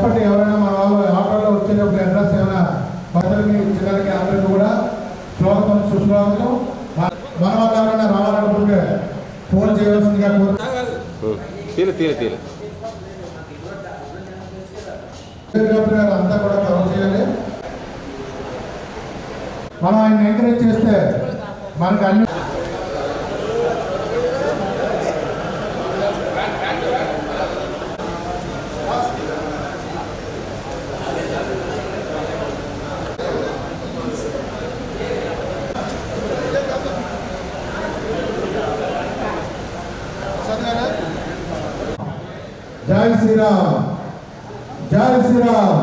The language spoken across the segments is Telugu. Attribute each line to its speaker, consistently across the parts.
Speaker 1: చెప్పండి ఎవరైనా మన వాళ్ళు ఆటోలో వచ్చేటప్పుడు అడ్రస్ ఏమైనా భద్రతకి ఇచ్చడానికి అందరికీ కూడా స్వాగతం సుస్వాగతం. మన వాళ్ళు ఎవరైనా రావాలనుకుంటే ఫోన్ చేయవలసిందిగా అంతా కూడా కవర్ చేయాలి. మనం ఆయన ఎంకరేజ్ చేస్తే మనకు అన్ని జై శ్రీరామ్ జై శ్రీరామ్.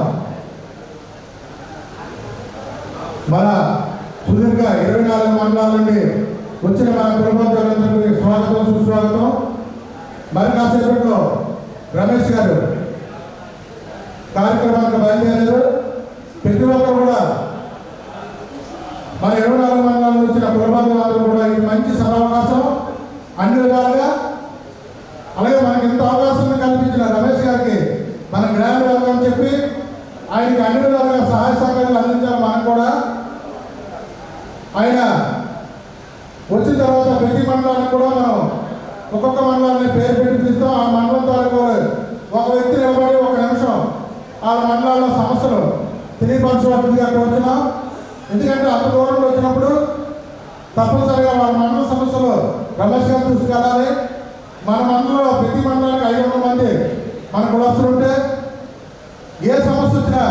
Speaker 1: మన సుదీర్ఘ 24 మండలాల నుండి వచ్చిన మన కుటుంబాలందరికీ స్వాగతం సుస్వాగతం. మరి కాసేపట్లో రమేష్ గారు కార్యక్రమానికి బయలుదేరారు. ప్రతి ఒక్కరు కూడా మన 24 మండలాల నుంచి వచ్చిన కుటుంబాలందరూ కూడా ఇది మంచి సదవకాశం అన్ని విధాలుగా. అలాగే మనకి ఇంత అవకాశం కల్పించిన రమేష్ గారికి మన గ్రామ అని చెప్పి ఆయనకి అన్ని విధాలుగా సహాయ సహకారాలు అందించాలి. మనం కూడా ఆయన వచ్చిన తర్వాత ప్రతి మండలానికి కూడా మనం ఒక్కొక్క మండలాన్ని పేరు పెట్టి తీస్తాం. ఆ మండలం తాలూకు ఒక వ్యక్తి నిలబడి 1 నిమిషం ఆ మండలాల్లో సమస్యలు తెలియపరచవలసిందిగా కోరుతున్నాం. ఎందుకంటే అంత దూరంలో వచ్చినప్పుడు తప్పనిసరిగా వాళ్ళ మండల సమస్యలు రమేష్ గారు తీసుకెళ్ళాలి. మన మండలంలో ప్రతి మండలానికి 500 మంది మన కులస్తులు ఉంటే ఏ సమస్య వచ్చినా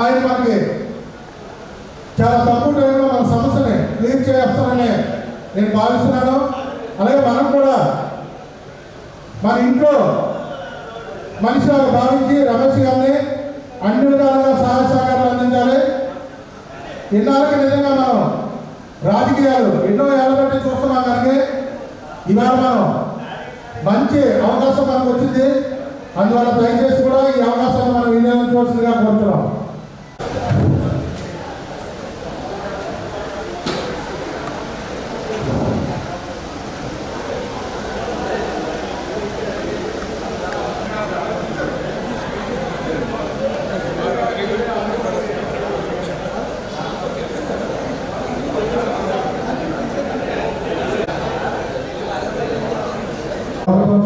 Speaker 1: ఆయన మనకి చాలా తక్కువ టైంలో మన సమస్యని క్లియర్ చేస్తానని నేను భావిస్తున్నాను. అలాగే మనం కూడా మన ఇంట్లో మనిషిగా భావించి రమేష్ గారిని అన్ని విధాలుగా సహాయ సహకారాలు అందించాలి. ఇన్నాళ్ళకి నిజంగా మనం రాజకీయాలు ఎన్నో ఏళ్ళ బట్టి చూస్తున్నాం కనుక ఇవాళ మనం మంచి అవకాశం మనకు వచ్చింది. అందువల్ల దయచేసి కూడా ఈ అవకాశాన్ని మనం వినియోగించవలసిందిగా కోరుతున్నాం.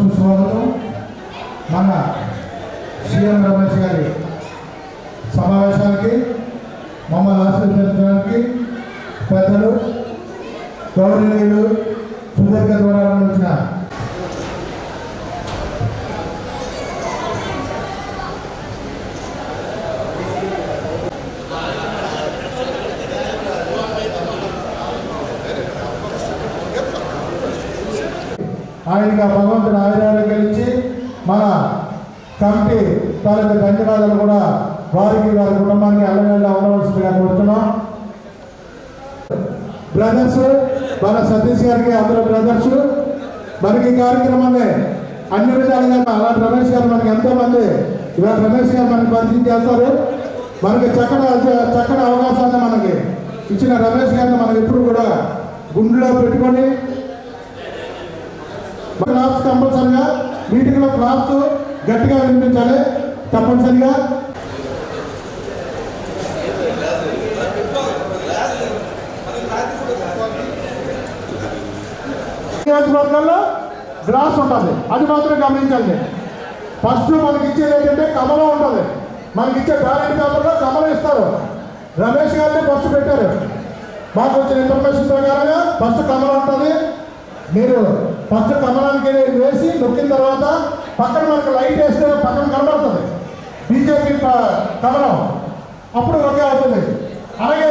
Speaker 1: సుస్వాగతం. మన సీఎం రమేష్ గారి సమావేశానికి మమ్మల్ని ఆశీర్వదించడానికి పెద్దలు గౌరవనీయులు సుదీర్ఘ దూరాలను వచ్చిన ఆయనగా భగవంతుడు ఆయురారోగ్యాలు ఇచ్చి మన కమిటీ తాలూకు ధన్యవాదాలు కూడా వారికి వారి కుటుంబానికి అల్లవేళ్ళ ఉండవలసిందిగా కోరుతున్నాం. బ్రదర్స్ మన సతీష్ గారికి అందరూ బ్రదర్స్ మనకి ఈ కార్యక్రమాన్ని అన్ని విధాలుగా అలాంటి రమేష్ గారు మనకి ఎంతోమంది ఇవాళ రమేష్ గారు మనకి పరిచయం చేస్తారు. మనకి చక్కటి అవకాశాన్ని మనకి ఇచ్చిన రమేష్ గారిని మనం ఎప్పుడు కూడా గుండెలో పెట్టుకొని క్లాప్స్ కంపల్సరిగా మీటింగ్లో క్లాప్స్ గట్టిగా వినిపించాలి తప్పనిసరిగా. నియోజకవర్గాల్లో గ్లాస్ ఉంటుంది, అది మాత్రం గమనించండి. ఫస్ట్ మనకి ఇచ్చేది ఏంటంటే కమలం ఉంటుంది. మనకి ఇచ్చే బ్యాలెట్ పేపర్లో కమలం ఇస్తారు. రమేష్ గారిని ఫస్ట్ పెట్టారు. మాకు వచ్చిన ఇన్ఫర్మేషన్ ప్రకారంగా ఫస్ట్ కమలం ఉంటుంది. మీరు ఫస్ట్ కమలానికి వేసి నొక్కిన తర్వాత పక్కన మనకు లైట్ వేస్తే పక్కన కనబడుతుంది బీజేపీ కమలం, అప్పుడు ఒకే అవుతుంది. అలాగే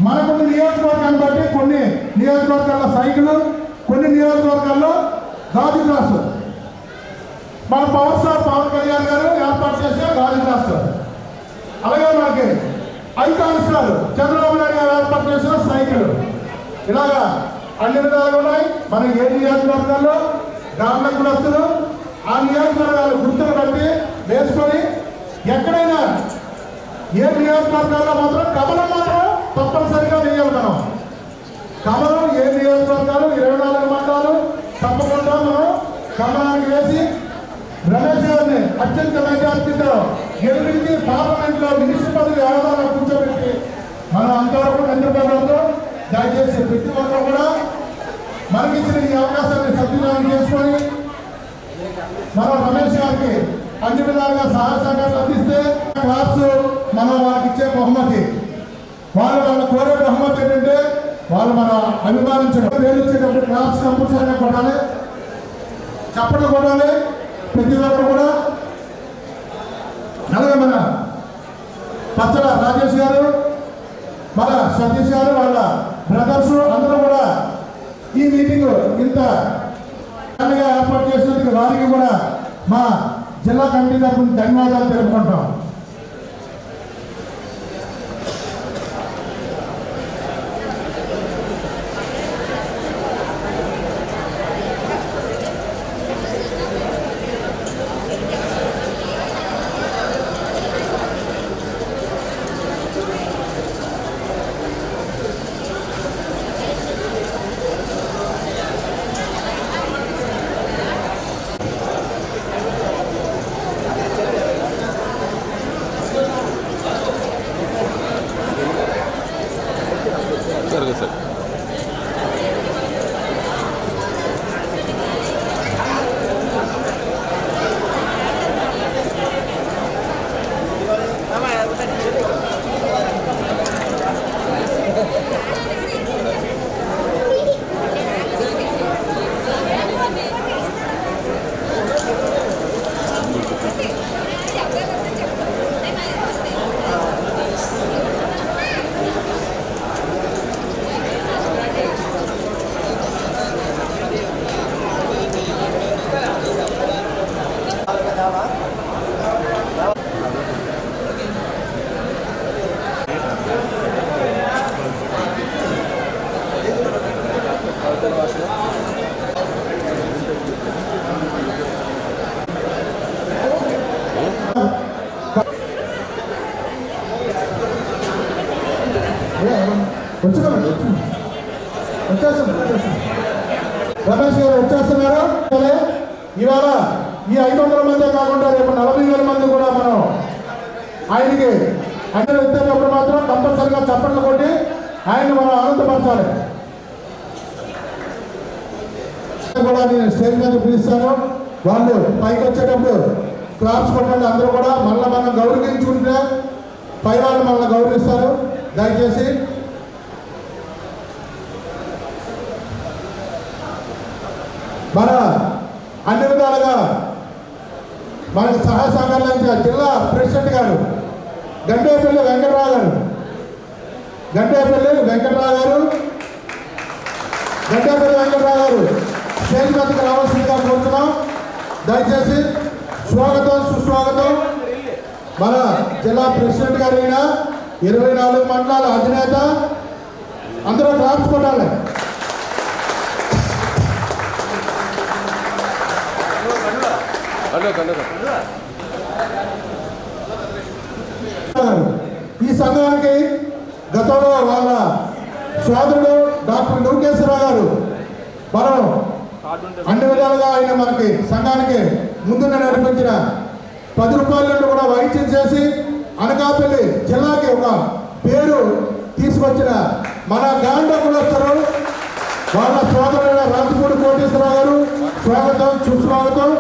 Speaker 1: మనకున్న నియోజకవర్గాన్ని బట్టి కొన్ని నియోజకవర్గాల్లో సైకిల్, కొన్ని నియోజకవర్గాల్లో గాజు గ్లాసు. మన పవర్ స్టార్ పవన్ కళ్యాణ్ గారు ఏర్పాటు చేసిన గాజు గ్లాసు. అలాగే మనకి ఐకాన్ స్టార్ చంద్రబాబు నాయుడు గారు ఏర్పాటు చేసిన సైకిల్. ఇలాగా అన్ని విధాలు ఉన్నాయి. మనం ఏ నియోజకవర్గాల్లో గ్రామ కులస్తులు ఆ నియోజకవర్గాలు గుర్తులు బట్టి వేసుకొని ఎక్కడైనా ఏ నియోజకవర్గాల్లో మాత్రం కమలం మాత్రం తప్పనిసరిగా వేయాలి. మనం కమలం ఏ నియోజకవర్గాలు 24 మండలాలు తప్పకుండా మనం కమలానికి వేసి రమేష్ గారిని అత్యంత మెజార్టీతో గెలిపించి పార్లమెంట్ లో మినిస్టర్ పదవి ఆధారాలు కూర్చోబెట్టి మనం అంతవరకు నిద్రపోవడంతో దయచేసి ప్రతి ఒక్కరు కూడా మనకిచ్చిన ఈ అవకాశాన్ని సద్వినియోగం చేసుకొని మనం రమేష్ గారికి అన్ని విధాలుగా సహాయ సహకారాలు అందిస్తే క్లాస్ మనం వాళ్ళకి ఇచ్చే బహుమతి. వాళ్ళు కోరే బహుమతి ఏంటంటే వాళ్ళు మన అభిమానించడం పేరు ఇచ్చేటప్పుడు క్లాస్ కంపల్సరీగా కొట్టాలి, చప్పట్లు కొట్టాలి ప్రతి ఒక్కరు కూడా. అలాగే మన పచ్చల రాజేష్ గారు, మన సతీష్ గారు, వాళ్ళ బ్రదర్స్ అందరూ కూడా ఈ మీటింగ్ ఇంత ఏర్పాటు చేసినందుకు వారికి కూడా మా జిల్లా కమిటీ తరఫున ధన్యవాదాలు తెలుపుకుంటాం.
Speaker 2: సార్ రమేష్ గారు వచ్చేస్తున్నారు. ఇవాళ ఈ 500 మందే కాకుండా రేపు 40,000 మంది కూడా మనం ఆయనకి అందరూ ఎత్తేటప్పుడు మాత్రం కంపల్సరిగా చప్పట్లు కొట్టి ఆయన్ని మనం ఆనందపరచాలి. కూడా నేను స్టేజ్ మీద పిలుస్తాను. వాళ్ళు పైకి వచ్చేటప్పుడు క్లాప్స్ కొట్టండి. అందరూ కూడా మళ్ళీ మనం గౌరవించుకుంటే పై వాళ్ళు మనల్ని గౌరవిస్తారు. దయచేసి మన అన్ని విధాలుగా మనకి సహాయ సహకారాలు అందించిన జిల్లా ప్రెసిడెంట్ గారు గండేపల్లి వెంకటరావు గారు, గండేపల్లి వెంకటరావు గారు స్టేజ్ మీదకి రావాల్సిందిగా కోరుతున్నాం. దయచేసి స్వాగతం సుస్వాగతం. మన జిల్లా ప్రెసిడెంట్ గారు అయిన 24 మండలాల అధినేత. అందరూ క్లాప్స్ కొట్టాలి. ఈ సంఘానికి గతంలో వాళ్ళ సోదరుడు డాక్టర్ లోకేశ్వరరావు గారు మనం అన్ని విధాలుగా ఆయన మనకి సంఘానికి ముందుగా నడిపించిన 10 రూపాయల నుండి కూడా వైద్యం చేసి అనకాపల్లి జిల్లాకి ఒక పేరు తీసుకొచ్చిన మన గాంధీ కులస్తులు వాళ్ళ సోదరుడు రాజపూడి కోటేశ్వరరావు గారు స్వాగతం సుస్వాగతం.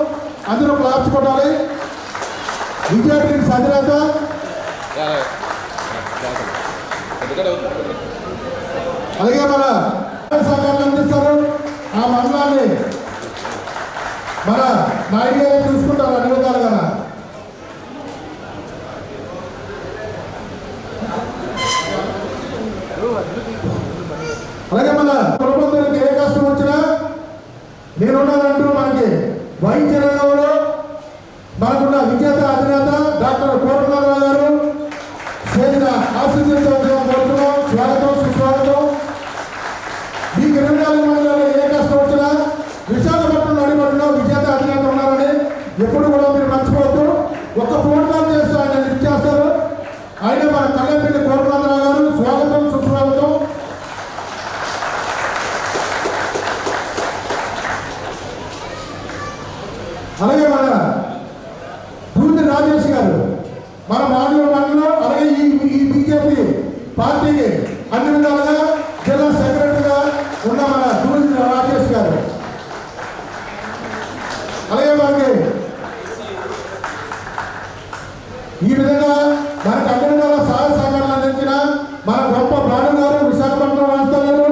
Speaker 2: అందరూ క్లాప్స్ కొట్టాలి. విజయ్ అధినేత అలాగే మన సహకారాలు అందిస్తారు. ఆ మండలాన్ని మన నాయుడు గారు చూసుకుంటారు అన్ని విధాలుగా. అలాగే మన ప్రభుత్వానికి ఏ కష్టం వచ్చినా నేనున్నానంటూ మనకి వైద్య రంగంలో మనకున్న విజేత అధినేత డాక్టర్ కోరనారావు గారు చేసిన ఆశీర్వదించడం కోరుతున్నాం. స్వాగతం సుస్వాగతం. మీకు 24 మండలాల్లో ఏ కష్టం వచ్చినా విశాఖపట్నం నడిపడిన విజేత అధినేత ఉన్నారని ఎప్పుడు కూడా మీరు మర్చిపోవద్దు. ఒక ఫోన్ కాల్ చేస్తే ఆయన లిఫ్ట్ చేస్తారు. ఆయన మన కళ్యాణపల్లి కోరనారావు గారు స్వాగతం సుస్వాగతం. అలాగే మన మనకు అన్ని విధాల సహాయ సహకారాలు అందించిన మన గొప్ప బాలు గారు, విశాఖపట్నం వాస్తవ్యులు,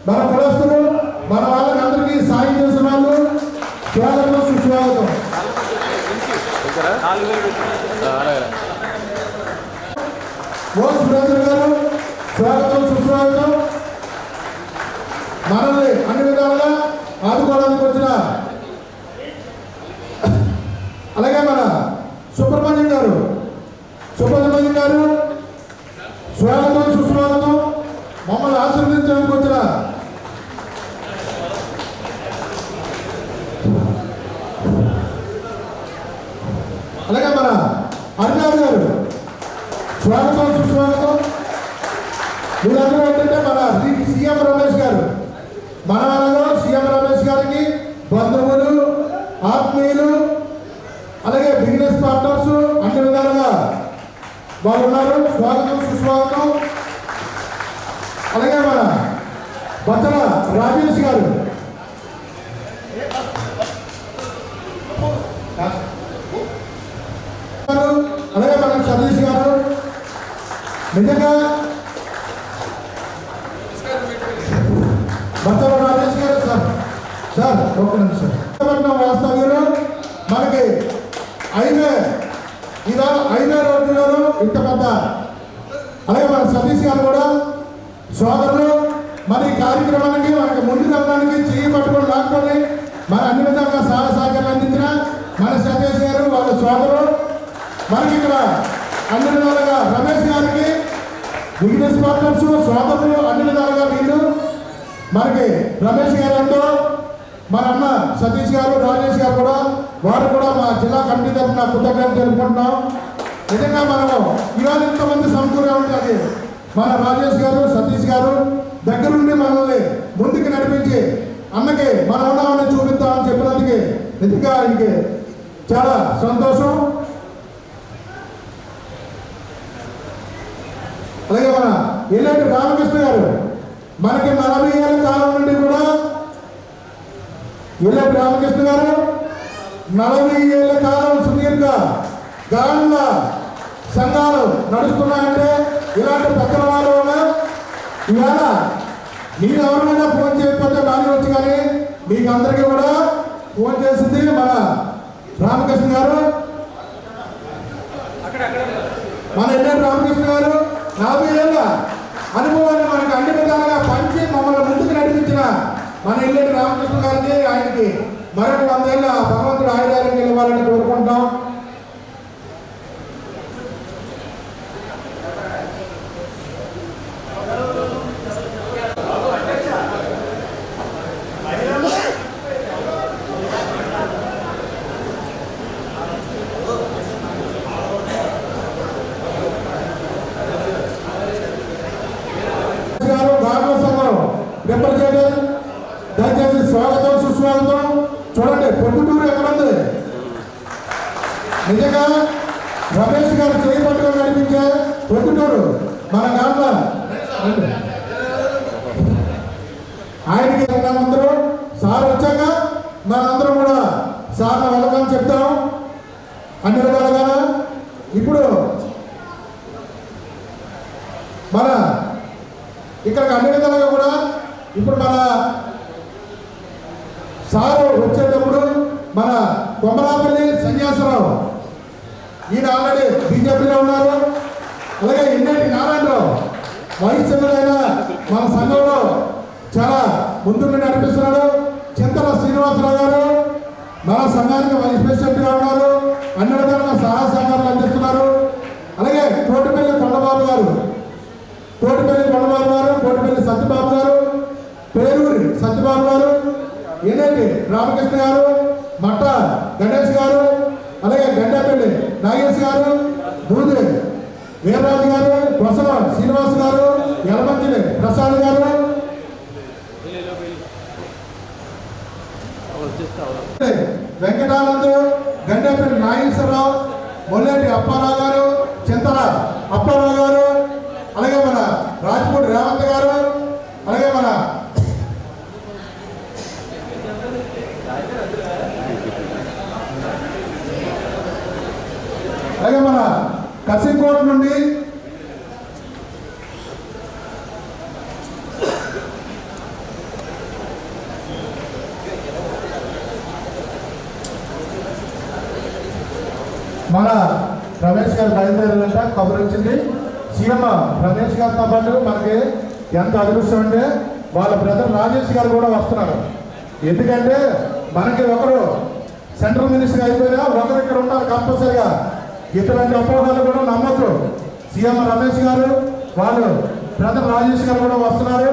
Speaker 2: మన కులస్తులు, మన వాళ్ళకి అందరికీ సాయం చేసిన వాళ్ళు స్వాగతం, సుస్వాగతం. ఓ సురేంద్ర గారు స్వాగతం, సుస్వాగతం. మనల్ని అన్ని విధాలుగా ఆదుకోవడానికి వచ్చిన అలాగే మన సుబ్రహ్మణ్యం గారు స్వాగతం, సుస్వాగతం. మమ్మల్ని ఆశీర్వదించడానికి వచ్చిన అలాగే మన హరినాథ్ గారు స్వాగతం, సుస్వాగతం. వీళ్ళందరూ ఏంటంటే మన సీఎం రమేష్ గారు, మన వాళ్ళలో సీఎం రమేష్ గారికి బంధువులు, ఆత్మీయులు, అలాగే బిజినెస్ పార్ట్నర్స్ అన్ని విధాలుగా వాళ్ళు ఉన్నారు. స్వాగతం, సుస్వాగతం. అలాగే మన బచ్చల రాజేష్ గారు, అలాగే మన సతీష్ గారు. నిజంగా బచ్చల రాజేష్ గారు సార్ ఒక నిమిషం. వాస్తవ్యులు మనకి ఐదే రోజులలో ఇంత పెద్ద. అలాగే మన సతీష్ గారు కూడా సోదరులు. మన ఈ కార్యక్రమానికి మనకి ముందు వెళ్ళడానికి చెయ్యి పట్టుకొని లాక్కొని మన అన్ని విధంగా సహాయ సహకారాలు అందించిన మన సతీష్ గారు, వాళ్ళ సోదరులు. మనకి ఇక్కడ అన్ని విధాలుగా రమేష్ గారికి బిజినెస్ పార్ట్నర్స్, సోదరులు అన్ని విధాలుగా వీళ్ళు. మనకి రమేష్ గారు అంటూ మన అన్న సతీష్ గారు, రాజేష్ గారు కూడా, వారు కూడా మా జిల్లా కమిటీ తరఫున కృతజ్ఞతలు తెలుపుకుంటున్నాం. నిజంగా మనము ఇవాళ ఇంతమంది సమకూరే ఉంటుంది. మన రాజేష్ గారు, సతీష్ గారు దగ్గరుండి మనల్ని ముందుకు నడిపించి అన్నకి మనం ఉన్నామని చూపిద్దామని చెప్పినందుకు నిజంగా ఆయనకి చాలా సంతోషం. అలాగే మన ఎల్లేటి రామకృష్ణ గారు మనకి 40 ఏళ్ళ కాలం నుండి కూడా ఎల్లేటి రామకృష్ణ గారు 40 ఏళ్ళ కాలం సుదీర్ఘ గాండ్ల సంఘాలు నడుస్తున్నాయంటే ఇలాంటి పక్కన వాళ్ళు ఇవాళ మీరు ఎవరైనా ఫోన్ చేయకపోతే నాని వచ్చి, కానీ మీకు అందరికీ కూడా ఫోన్ చేసింది మన రామకృష్ణ గారు. మన ఎల్లేటి రామకృష్ణ గారు 40 ఏళ్ళ అనుభవాన్ని మనకు అన్ని విధాలుగా పంచి మమ్మల్ని ముందుకు నడిపించిన మన ఎల్లేటి రామకృష్ణ గారికి, ఆయనకి మరొక 100 ఏళ్ళ భగవంతుడు ఆయుధాలను ఇవ్వాలని కోరుకుంటాం. రిప్రజెంటేటివ్ దయచేసి స్వాగతం, సుస్వాగతం. చూడండి పొద్దుటూరు ఎక్కడ ఉంది. నిజంగా రమేష్ గారు చేయి పట్టుకొని నడిపించే పొద్దుటూరు మన గాండ్ల. ఆయనకి అందరూ సార్ వచ్చాక మనందరం కూడా సార్ని వెళ్ళకని చెప్తాం అన్ని విధాలుగా. ఇప్పుడు మన ఇక్కడికి అన్ని విధాలుగా కూడా ఇప్పుడు మన సారు వచ్చేటప్పుడు మన కొమరాపల్లి సన్యాసరావు, ఈయన ఆల్రెడీ బీజేపీలో ఉన్నారు. అలాగే ఎన్నేటి నారాయణరావు వైస్ చైర్మన్ మన సంఘంలో చాలా ముందుండి నడిపిస్తున్నాడు. చింతల శ్రీనివాసరావు గారు మన సంఘానికి వైస్ ప్రెసిడెంట్గా ఉన్నారు. అన్ని విధాలుగా సహాయ సహకారాలు అందిస్తున్నారు. అలాగే కోటిపల్లి కొండబాబు గారు, కోటిపల్లి సత్యబాబు గారు, పేరూరి సత్యబాబు గారు, ఎన్నేటి రామకృష్ణ గారు, మట్ట గణేష్ గారు, అలాగే గండేపల్లి నాగేష్ గారు, బూది వీరరాజు గారు, కొసల శ్రీనివాస్ గారు, యలమంచిలి ప్రసాద్ గారు, వెంకటానంద్, గండేపల్లి నాగేశ్వరరావు, మొల్లేటి అప్పారావు గారు, చింతల అప్పారావు గారు, అలాగే మన రాజ్పూట్ రేవంత్ గారు, అలాగే మన కసింకోట నుండి మన రమేష్ గారు బయలుదేరాలంట కబురు వచ్చింది. సీఎం రమేష్ గారితో పాటు మనకి ఎంత అదృష్టం అంటే వాళ్ళ బ్రదర్ రాజేష్ గారు కూడా వస్తున్నారు. ఎందుకంటే మనకి ఒకరు సెంట్రల్ మినిస్టర్ అయిపోయినా ఒకరు ఇక్కడ ఉంటారు కంపల్సరిగా. ఇటువంటి అపోహలు కూడా నమ్మద్దు. సీఎం రమేష్ గారు వాళ్ళు బ్రదర్ రాజేష్ గారు కూడా వస్తున్నారు.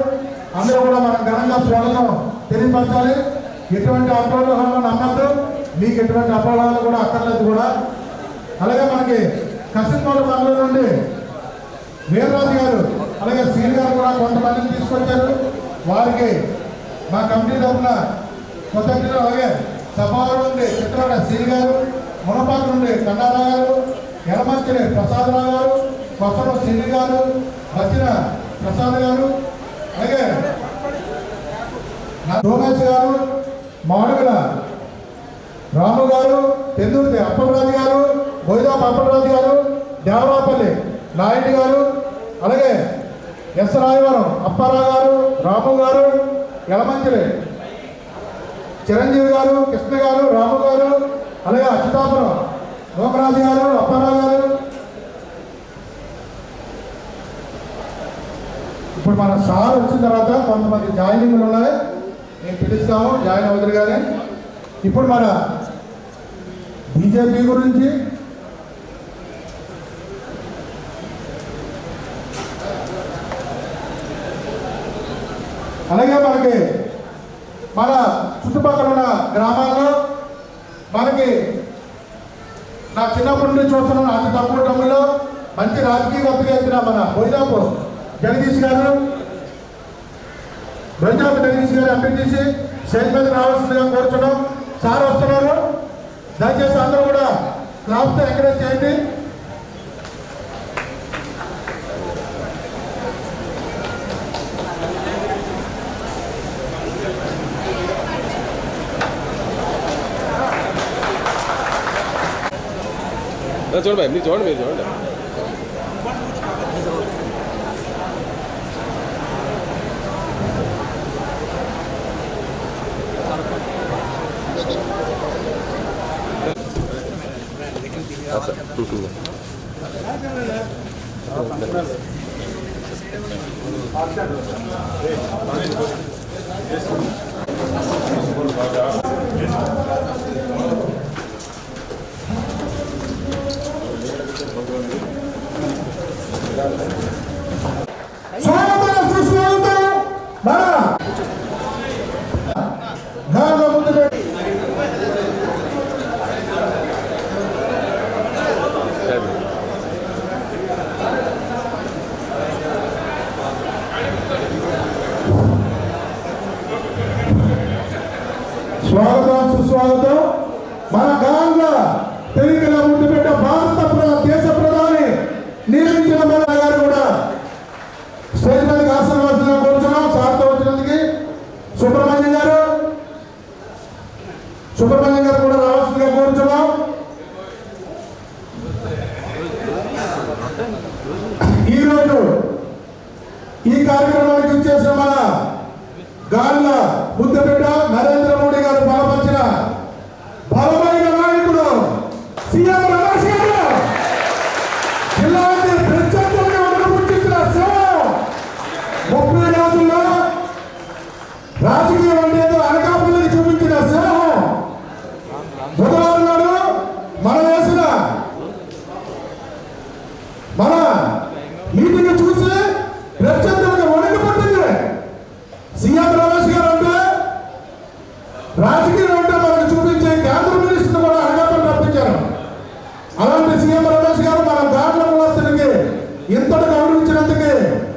Speaker 2: అందరూ కూడా మనం ఘనంగా స్వాగతం తెలియపరచాలి. ఎటువంటి అపోహలను నమ్మద్దు. మీకు ఎటువంటి అపోహలు కూడా అక్కర్లేదు కూడా. అలాగే మనకి కసింకోట మండలం నుండి వీరరాజు గారు అలాగే శ్రీని గారు కూడా కొంతమందిని తీసుకొచ్చారు. వారికి మా కమిటీ తరఫున కృతజ్ఞతలు. అలాగే సభావరం నుండి చిత్రాడ శ్రీని గారు, మునపాక నుండి కన్నారావు గారు, ఎలమంచిని ప్రసాదరావు గారు, కొత్తలో శ్రీని గారు, వచ్చిన ప్రసాద్ గారు, అలాగే సోమేష్ గారు, మాడుగుల రాము గారు, తెందూరి అప్పలరాజు గారు, బోయిదాపు అప్పలరాజు గారు, దేవరాపల్లి నాయుడు గారు, అలాగే ఎస్ రాయవరం అప్పారావు గారు, రాము గారు, యలమంచిలి చిరంజీవి గారు, కృష్ణ గారు, రాము గారు, అలాగే అచ్యుతాపురం లోకరాజు గారు, అప్పారావు గారు. ఇప్పుడు మన సార్ వచ్చిన తర్వాత కొంతమంది జాయినింగ్లు ఉన్నాయి, నేను పిలుస్తాము, జాయిన్ అవుతారు. కానీ ఇప్పుడు మన బీజేపీ గురించి అలాగే మనకి మన చుట్టుపక్కల ఉన్న గ్రామాల్లో మనకి నా చిన్నప్పటి నుండి చూస్తున్నాను అతి తక్కువ టైంలో మంచి రాజకీయవేత్తగా ఎత్తిన మన బోయిదాపు జగదీష్ గారు, ఎంపీటీసీ స్టేజ్ మీద రావాల్సిందిగా కోరుతున్నాం. సార్ వస్తున్నారు, దయచేసి అందరూ కూడా క్లాప్తో ఎంకరేజ్ చేయండి.
Speaker 3: చూడండి మీరు చూడండి, మీరు చూడండి.
Speaker 2: స్వాగతం సుస్వాగతం. మన గాంగా ముందు స్వాగతం సుస్వాగతం. మన గాంగా తెలుగుల ముందు పెట్ట దేశ ప్రధాని నియమించిన మన గారు కూడా స్టేజ్ మీదకి ఆశీర్వాదంగా కోరుతున్నాం. సార్తో వచ్చినందుకు సుబ్రహ్మణ్యం గారు కూడా రావాల్సిందిగా కోరుతున్నాం. ఈరోజు ఈ కార్యక్రమానికి వచ్చేసిన మన గాళ్ళ ముద్దబిడ్డ నరేంద్ర మోడీ గారు బలపరిచిన బలమైన నాయకుడు సీఎం రమేష్ గారు, ఇలాంటి ప్రత్యేకంగా అనుభవించిన సేవ 30 రోజుల్లో రాజకీయం అనేది అనకాపల్లికి చూపించిన సేవ. బుధవారం నాడు మనం వేసిన మన మీటింగ్ చూసి ప్రత్యేకంగా వణికిపోతుంది. సీఎం రమేష్ గారు అంటే రాజకీయం అంటే మనకు చూపించే కేంద్ర మినిస్టర్ కూడా అనకాపల్లి రప్పించారు. అలాంటి సీఎం రమేష్ గారు మన గాండ్ల కులస్తులకి ఇంతటి గౌరవించినందుకు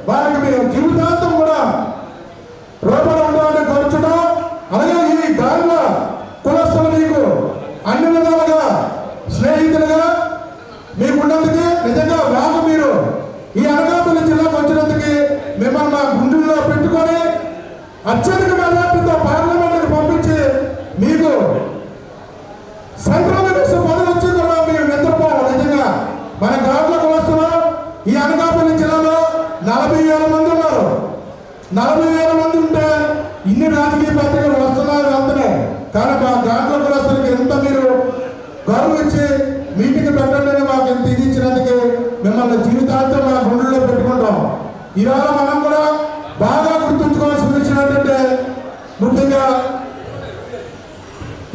Speaker 2: వారికి మేము జీవితాంతం కూడా రూపంలో ఉండాలని కోరుచున్నాం. అలాగే ఈ గాండ్ల కులస్తులు మీకు అన్ని విధాలుగా స్నేహితులుగా మీకు ఉన్నందుకు నిజంగా మాకు మీరు ఈ అనకాపల్లి జిల్లాకు వచ్చినందుకు మిమ్మల్ని మా గుండెల్లో పెట్టుకొని అత్యధిక మెజార్టీతో పార్లమెంట్కి పంపించి మీకు సెంట్రల్ మినిస్టర్ పదవి వచ్చి కూడా మీరు నిద్రపోవాలి. నిజంగా మన గాండ్ల ఈ అనకాపల్లి జిల్లాలో 40,000 మంది ఉన్నారు. 40,000 మంది ఉంటే ఇన్ని రాజకీయ పత్రికలు వస్తున్నాయి వెళ్తున్నాయి. కానీ మా దాంట్లో కూడా అసలు ఎంత మీరు గౌరవం ఇచ్చి మీటింగ్ పెట్టండి అని మాకు ఎంత ఇది ఇచ్చినందుకు మిమ్మల్ని జీవితాంతం మా గుండెల్లో పెట్టుకుంటాం. ఈవేళ మనం కూడా బాగా గుర్తుంచుకోవాల్సిన విషయం ఏంటంటే ముఖ్యంగా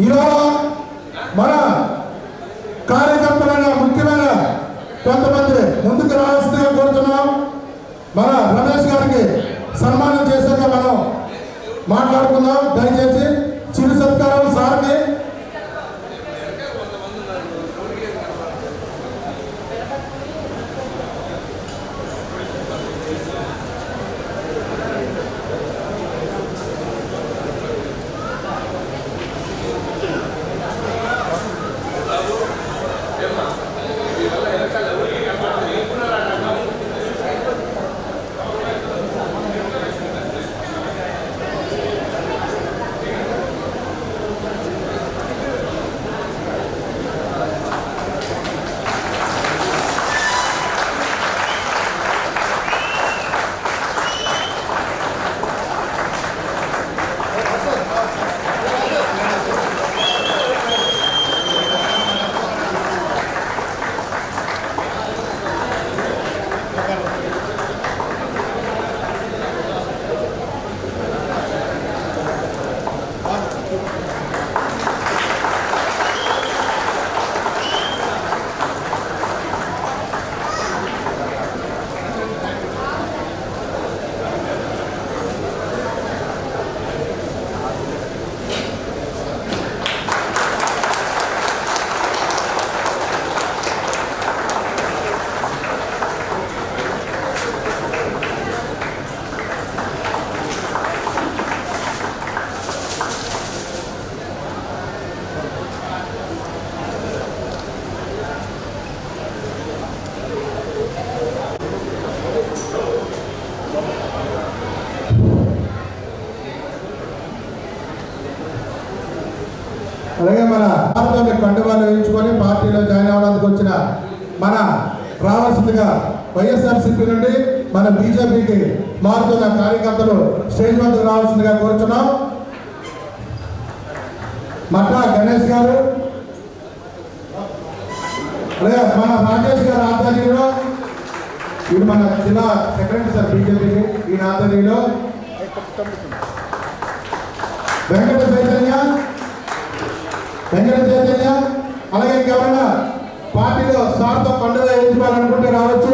Speaker 2: ఈవేళ మన కార్యకర్తలైన ముఖ్యమైన కొంతమంది ముందుకు రావాల్సిందిగా కోరుతున్నాం. మన రమేష్ గారికి సన్మానం చేశాక మనం మాట్లాడుకుందాం. దయచేసి చిరు సత్కారం సార్కి. అలాగే మన భారతాన్ని కండువాలు వేయించుకొని పార్టీలో జాయిన్ అవ్వడానికి వచ్చిన మన రావాల్సిందిగా వైఎస్ఆర్సీపీ నుండి మన బీజేపీకి మారుతున్న కార్యకర్తలు స్టేజ్ వద్దకు రావాల్సిందిగా కోరుతున్నాం. మట్టా గణేష్ గారు, అలాగే మన రాజేష్ గారు ఆధ్వర్యంలో, ఇది మన జిల్లా సెక్రటరీ సార్ బీజేపీకి, ఈయన ఆధ్వర్యంలో వెంకట చైతన్య, అలాగే ఇంకెవరైనా పార్టీలో సార్తో పండుగ వేయించుకోవాలనుకుంటే రావచ్చు.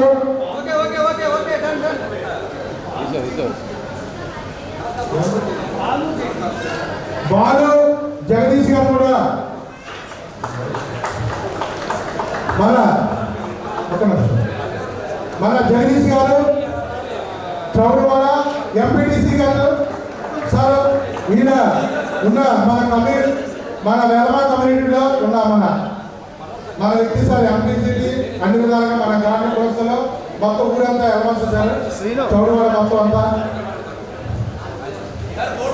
Speaker 2: బాలు జగదీష్ గారు కూడా మన జగదీష్ గారు, చౌడవాడ ఎంపీటీసీ గారు సార్, ఈయన ఉన్న మన వెలమా కమ్యూనిటీలో ఉన్న మన వ్యక్తి సార్ ఎంపీసీటీ అన్ని విధాలుగా మన గ్రామీణ వ్యవస్థలో మొత్తం ఊరంతా ఎలమస్ సార్, చౌడవాడ మొత్తం అంతా.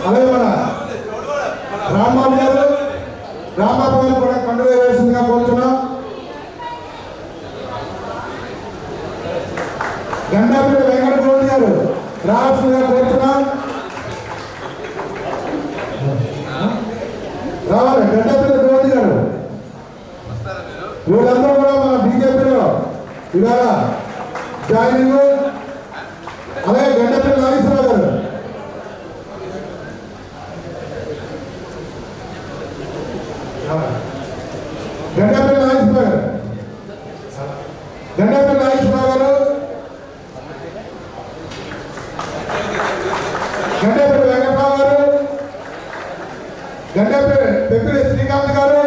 Speaker 2: అలాగే మన రాంబాబు గారు కూడా పండుగ వేసిందిగా కోరుతున్నాం. గండాపేట వెంకట గౌడ్ గారు రావాల్సిందిగా కోరుతున్నాం. రావాలి గండాపేట గౌడ్ గారు. వీళ్ళందరూ కూడా మన బీజేపీలో ఇవాళ జాయినింగ్. అలాగే గండాపేట నాగేశ్వరరావు గారు, గండాపేట నాగేశ్వరరావు గారు, గండాపేట నాగేశ్వరరావు గారు, గండాపేట వెంకటరావు గారు, గండాపేట పెప్పిలి శ్రీకాంత్ గారు,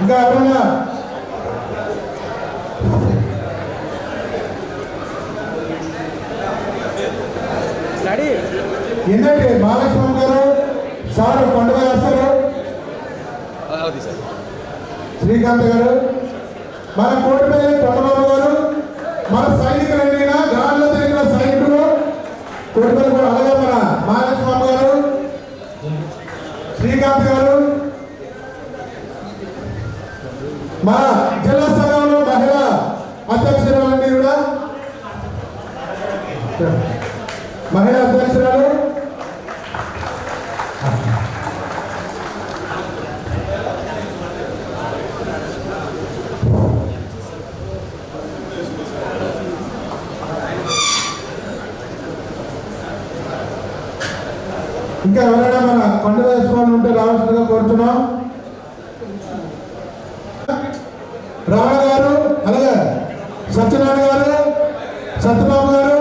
Speaker 2: ఇంకా ఎవరన్నా ఏంటంటే మహాలక్ష్మి గారు సార్ పండుగ వేస్తారు, శ్రీకాంత్ గారు, మన కోటిపల్లి కొండబాబు గారు, మన సైనికులండి గాల్లో తిరిగిన సైనికులు కోటిపల్లి కూడా. అలాగే మన మహాలక్ష్మి గారు, శ్రీకాంత్ గారు, మా జిల్లా సంఘంలో మహిళా అధ్యక్షురాలండి కూడా మహిళా అధ్యక్షురాలు ఇంకా ఎవరైనా మన పండుగ వేసుకోవాలని ఉంటే రావాల్సిందిగా కోరుతున్నాం. రావణ గారు, అలాగే సత్యనారాయణ గారు, సత్యబాబు గారు,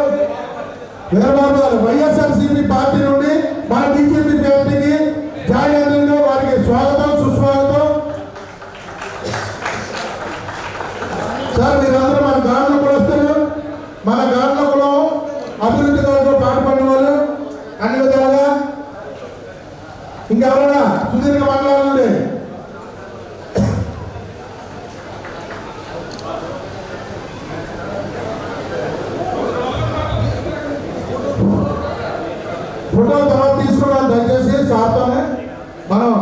Speaker 2: వీరబాబు గారు వైఎస్ఆర్సీపీ పార్టీ నుండి మన బీజేపీ పార్టీకి జాయిన్ అయినందుకు వారికి స్వాగతం సుస్వాగతం. సార్ మీరందరూ మన గాండ్ల కులస్తులు, మన గాండ్ల కులం అభివృద్ధి కోసం పాటుపడిన వాళ్ళు అన్ని విధాలుగా. ఇంకెవరైనా సుదీర్ఘ మాట్లాడండి. ఫోటో తర్వాత తీసుకున్నాం దయచేసి సార్తోనే మనం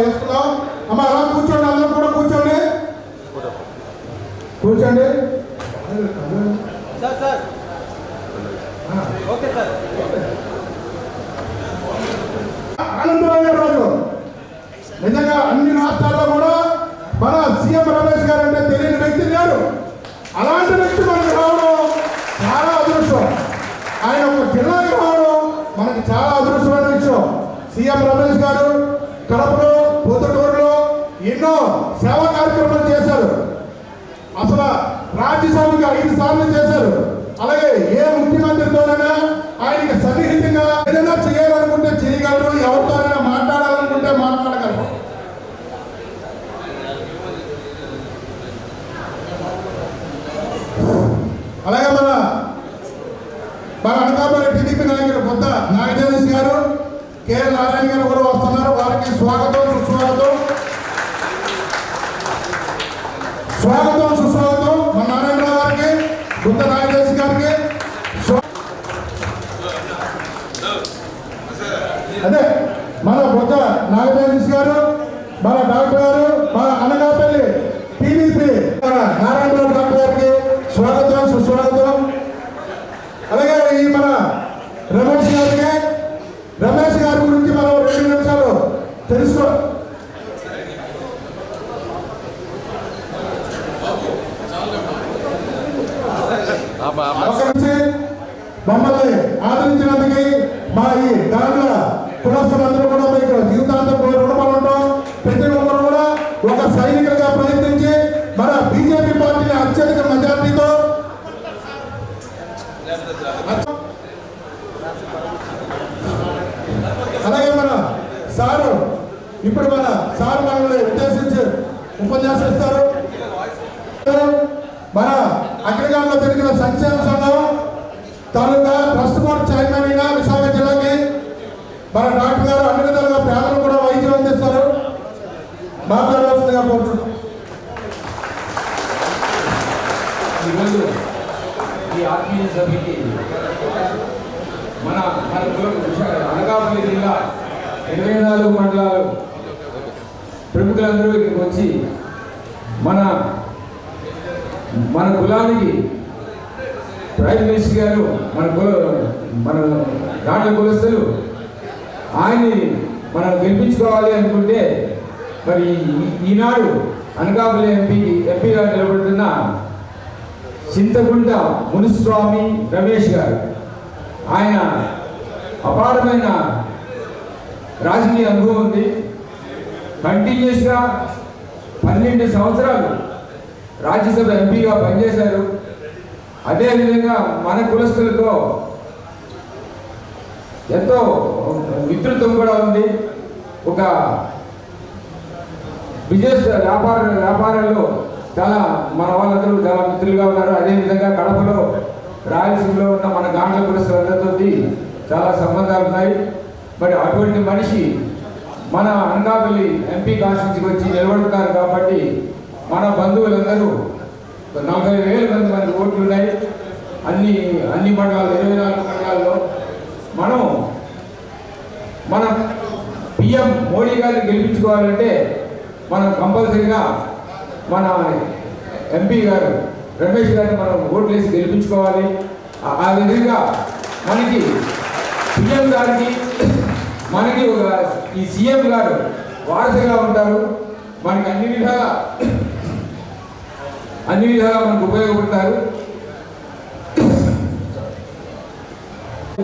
Speaker 2: వేసుకున్నాం. అమ్మ అలా కూర్చోండి, అందరూ కూడా కూర్చోండి కూర్చోండి. ఆనందమైన రోజు నిజంగా అన్ని రాష్ట్రాల్లో కూడా మన సీఎం రమేష్ గారు అంటే తెలియని వ్యక్తి లేరు. అలాంటి వ్యక్తి మనకు రావడం చాలా అదృష్టం. ఆయన ఒక జిల్లాకి రావడం మనకి చాలా అదృష్టమైన విషయం. సీఎం రమేష్ గారు కడపలో పొద్దుటూరులో ఎన్నో సేవా కార్యక్రమాలు చేశారు. అసలు రాజ్యసభకి 5 సార్లు చేశారు. అలాగే ఏ ముఖ్యమంత్రితోనైనా ఆయనకి సన్నిహితంగా ఏదైనా చేయాలనుకుంటే చేయగలరు, ఎవరితోనైనా మాట్లాడాలనుకుంటే మాట్లాడగలరు. అలాగే మన అనకాపల్లి టీడీపీ నాయకులు కొత్త నాగజగదీష్ గారు, కేఎల్ నారాయణ గారు కూడా వస్తున్నారు. వారికి స్వాగతం సుస్వాగతం. స్వాగతం సుస్వాగతం. మన నారాయణరావు గారికి, కొత్త నాగజగదీష్ గారికి. అదే మన కొత్త నాగజగదీష్ గారు, మన డాక్టర్ గారు, మన అనకాపల్లి టీడీపీ నారాయణరావు డాక్టర్ గారికి స్వాగతం సుస్వాగతం. అలాగే ఈ మన రమేష్ గారికి, రమేష్ గారి గురించి మనం 2 నిమిషాలు తెలుసుకో. మమ్మల్ని ఆదరించినందుకు మా ఈ దాంట్లో కులస్తులందరూ కూడా మీకు జీవితాంతం రుణపడి ఉంటాం. ప్రతి ఒక్కరు కూడా ఒక సైనికులుగా ప్రయత్నించి మన బీజేపీ పార్టీని అత్యధిక మెజార్టీతో అలాగే మన సారు ఇప్పుడు మన సార్ మనల్ని ఉద్దేశించి ఉపన్యాసం ఇస్తారు. మన అగ్రగాంలో జరిగిన సంక్షేమ సంఘం తాలూకా ట్రస్ట్ బోర్డు చైర్మన్ అయిన విశాఖ జిల్లాకి మన డాక్టర్ గారు అన్ని విధాలుగా పేదలు కూడా వైద్యం అందిస్తారు. మాట్లాడవలసిందిగా కోరుతున్నాం.
Speaker 4: ఈరోజు ఈ ఆత్మీయ సభకి మన అనకాపల్లి జిల్లా 24 మండలాలు ప్రముఖులందరూ ఇక్కడికి వచ్చి మన కులానికి ప్రైమ్ మినిస్టర్ గారు మన దాంట్లో కులస్తులు ఆయన్ని మనం గెలిపించుకోవాలి అనుకుంటే మరి ఈనాడు అనకాపల్లి ఎంపీగా నిలబడుతున్న చింతకుంట మునుస్వామి రమేష్ గారు, ఆయన అపారమైన రాజకీయ అనుభవం ఉంది. కంటిన్యూస్గా 12 సంవత్సరాలు రాజ్యసభ ఎంపీగా పనిచేశారు. అదేవిధంగా మన కులస్తులతో ఎంతో మిత్రత్వం కూడా ఉంది. ఒక బిజినెస్ వ్యాపారాల్లో చాలా మన వాళ్ళందరూ చాలా మిత్రులుగా ఉన్నారు. అదేవిధంగా కడపలో రాయలసీమలో ఉన్న మన గాండ్ల కులస్తులందరితో చాలా సంబంధాలు ఉన్నాయి. మరి అటువంటి మనిషి మన అనకాపల్లి ఎంపీ కాన్స్టిట్యూన్సీకి వచ్చి నిలబడుతున్నారు కాబట్టి మన బంధువులందరూ 40,000 మంది ఓట్లు ఉన్నాయి. అన్ని మండలాలు 24 మండలాల్లో మనం పిఎం మోడీ గారిని గెలిపించుకోవాలంటే మనం కంపల్సరీగా మన ఎంపీ గారు రమేష్ గారిని మనం ఓట్లు వేసి గెలిపించుకోవాలి. ఆ విధంగా మనకి పిఎం గారికి మనకి ఈ సీఎం గారు వారసుగా ఉంటారు. మనకి అన్ని విధాలా మనకు ఉపయోగపడతారు.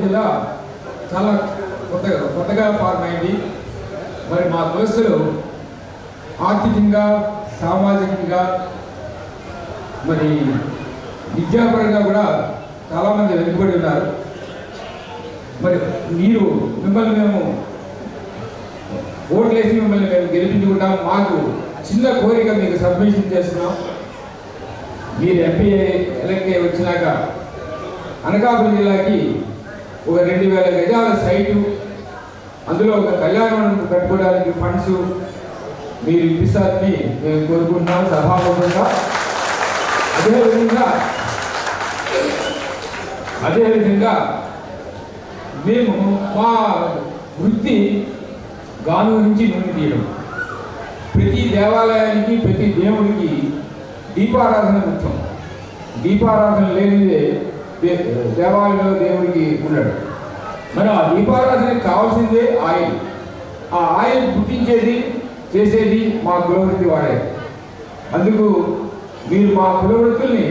Speaker 4: జిల్లా చాలా కొత్తగా ఫార్మ్ అయింది. మరి మా కులస్తులు ఆర్థికంగా, సామాజికంగా, మరి విద్యాపరంగా కూడా చాలామంది వెనుకబడి ఉన్నారు. మరి మిమ్మల్ని మేము ఓట్లేసి మిమ్మల్ని మేము గెలిపించుకుంటాం. మాకు చిన్న కోరిక మీకు సబ్మిషన్ చేస్తున్నాం. మీరు ఎంపీ ఎలక్ట్ వచ్చినాక అనకాపల్లి జిల్లాకి ఒక 2,000 గజాల సైటు, అందులో ఒక కళ్యాణ మండపం కట్టుకోవడానికి ఫండ్స్ మీరు ఇప్పిస్తారని మేము కోరుకుంటున్నాం సభాముఖంగా. అదేవిధంగా మేము మా వృత్తి గాను నుంచి నూనె తీయడం. ప్రతి దేవాలయానికి, ప్రతి దేవుడికి దీపారాధన ముఖ్యం. దీపారాధన లేనిదే దేవాలయంలో దేవుడికి ఉండడు. మరి ఆ దీపారాధనకి కావాల్సిందే ఆయిల్. ఆ ఆయిల్ పుట్టించేది, చేసేది మా కులవృత్తి వాడే. అందుకు మీరు మా కులవృత్తుల్ని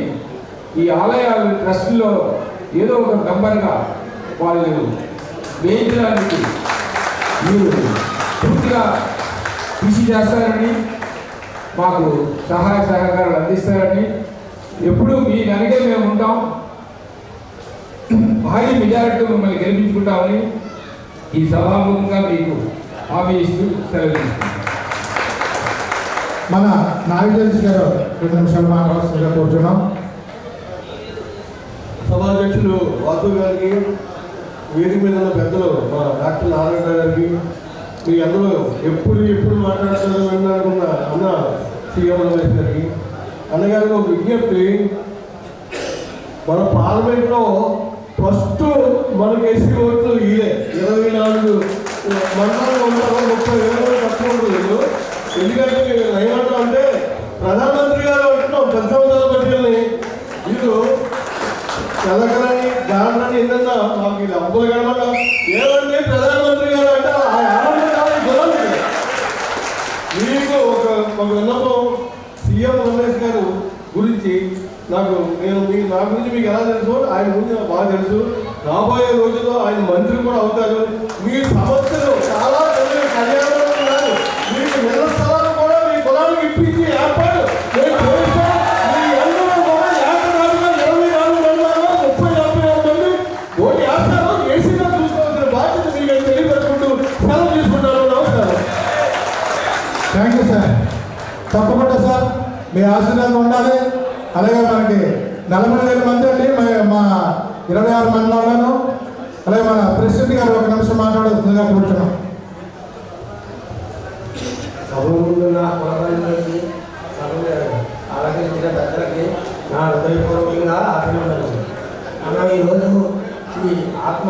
Speaker 4: ఈ ఆలయాల ట్రస్టులో ఏదో ఒక మెంబర్గా వాళ్ళు వేయించడానికి మీరు పూర్తిగా కృషి చేస్తారని, మాకు సహాయ సహకారాలు అందిస్తారని, ఎప్పుడూ మీ వెనకే మేము ఉంటాం. భారీ మెజారిటీ మిమ్మల్ని గెలిపించుకుంటామని ఈ సభాముఖంగా మీకు హామీ ఇస్తూ సెలవు తీసుకుంటాం.
Speaker 2: మన నాగేంద్ర గారు 2 నిమిషాలు మాట్లాడాల్సిందిగా కోరుతున్నాం.
Speaker 5: సభాధ్యక్షులు వాసు గారికి, వేదిక మీద ఉన్న పెద్దలు మా డాక్టర్ నారాయణ గారికి, మీ అందరూ ఎప్పుడు మాట్లాడుతారో విన్నారనుకున్న అన్న సీఎం రమేష్ గారికి, అన్నగారికి ఒక విజ్ఞప్తి. మన పార్లమెంట్లో ఫస్ట్ మనకి ఎస్సీ ఓట్లు ఇదే 24 మండలాలు ఉంటారు, 30,000 తక్కువ ఉంటుంది. ఎందుకంటే ఏమంటాం అంటే ప్రధానమంత్రి గారు అంటున్నాం 10 సంవత్సరాల పట్టికల్ని వీళ్ళు చదకలని గాలని ఏంటన్నా మాకు ఇది అబ్బులు కనమాట. ఏమంటే ప్రధానమంత్రి గారు అంటే ఆ ఆనందం కావాలి గొడవలు. మీకు ఒక విన్నపం, సీఎం రమేష్ గారు గురించి నా గురించి మీకు ఎలా తెలుసు, ఆయన గురించి నాకు బాగా తెలుసు. రాబోయే రోజుల్లో ఆయన మంత్రి కూడా అవుతారు. మీ సమస్యలు చాలా కళ్యాణం ఉన్నారు. మీకు నెల స్థలాలు కూడా మీ కులానికి ఇప్పించి ఏర్పాటు నేను చేస్తాను. మీ అందరూ కూడా ఏకదాటిగా 24 మండలాల్లో 30-40 మంది ఓటు వేస్తారు. ఏసీగా చూసుకోవాల్సిన బాధ్యత మీకు తెలియపెట్టుకుంటూ సెలవు తీసుకుంటాను. నమస్కారం.
Speaker 2: Thank you sir. తప్పకుండా సార్ మీ ఆశీర్వాదం ఉండాలి. అలాగే మనకి 40,000 మంది అండి మా 26 మండలాలను. అలాగే మన ప్రెసిడెంట్ గారు 1 నిమిషం మాట్లాడాల్సిందిగా కూర్చున్నాం.
Speaker 6: సభ ముందు నా కులబంధువులకి, సభను ఆలకించిన పెద్దలకి నా హృదయపూర్వకంగా అభినందనలు. మనం ఈరోజు ఈ ఆత్మ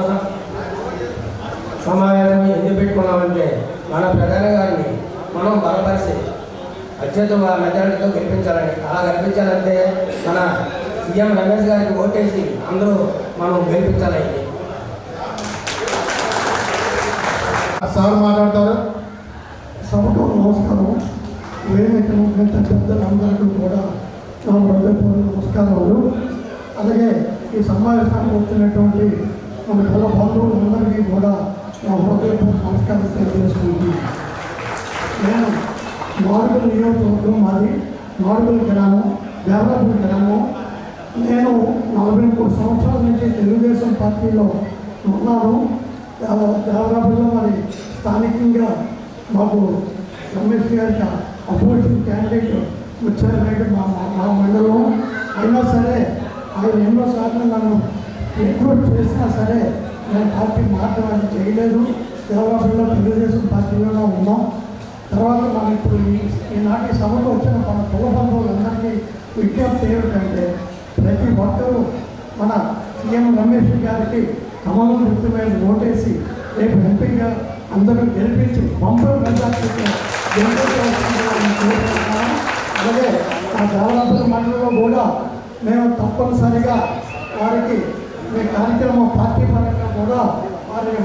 Speaker 6: సమావేశాన్ని ఎందుకు పెట్టుకున్నామంటే మన ప్రధాని గారిని మనం బలపరిచి అత్యంత మెజారిటీతో గెలిపించాలని. అలా గెలిపించాలంటే మన సీఎం రమేష్ గారికి ఓటేసి అందరూ మనం గెలిపించాలని.
Speaker 2: సార్ మాట్లాడతారు.
Speaker 7: సభకు నమస్కారం. వేదిక పెద్దలందరికీ కూడా నా హృదయపూర్వక నమస్కారాలు. అలాగే ఈ సమావేశానికి వచ్చినటువంటి మన కుల బంధువులందరికీ కూడా నా హృదయపూర్వక నమస్కారం తెలియజేసుకుంటున్నాను. నేను మాడుగుల నియోజకవర్గం, మాది మాడుగుల గ్రామం, దేవరాపూర్ గ్రామం. నేను 43 సంవత్సరాల నుంచి తెలుగుదేశం పార్టీలో ఉన్నాను. దేవరాపూర్లో మరి స్థానికంగా మాకు రమేష్ గారికి అపోజిషన్ క్యాండిడేట్ వచ్చారంటే మా మండలం అయినా సరే ఆయన ఎన్నోసార్లు నన్ను రిక్రూట్ చేసినా సరే నేను పార్టీ మార్చడానికి చేయలేదు. దేవరాపల్లిలో తెలుగుదేశం పార్టీలోనే ఉన్నాం. తర్వాత మనం ఇప్పుడు ఈనాటి సభకు వచ్చిన మన కుల బంధువులందరికీ విజ్ఞప్తి ఏమిటంటే ప్రతి ఒక్కరూ మన సీఎం రమేష్ గారికి కమలం గుర్తు మీద ఓటేసి రేపు ఎంపీగా అందరూ గెలిపించి బంపర్ మెజార్టీతో గెలిపించాలని కోరుకుంటున్నాను. అలాగే ఆ దేవరాపల్లి మండలంలో కూడా మేము తప్పనిసరిగా వారికి ఈ కార్యక్రమం పార్టీ పరంగా కూడా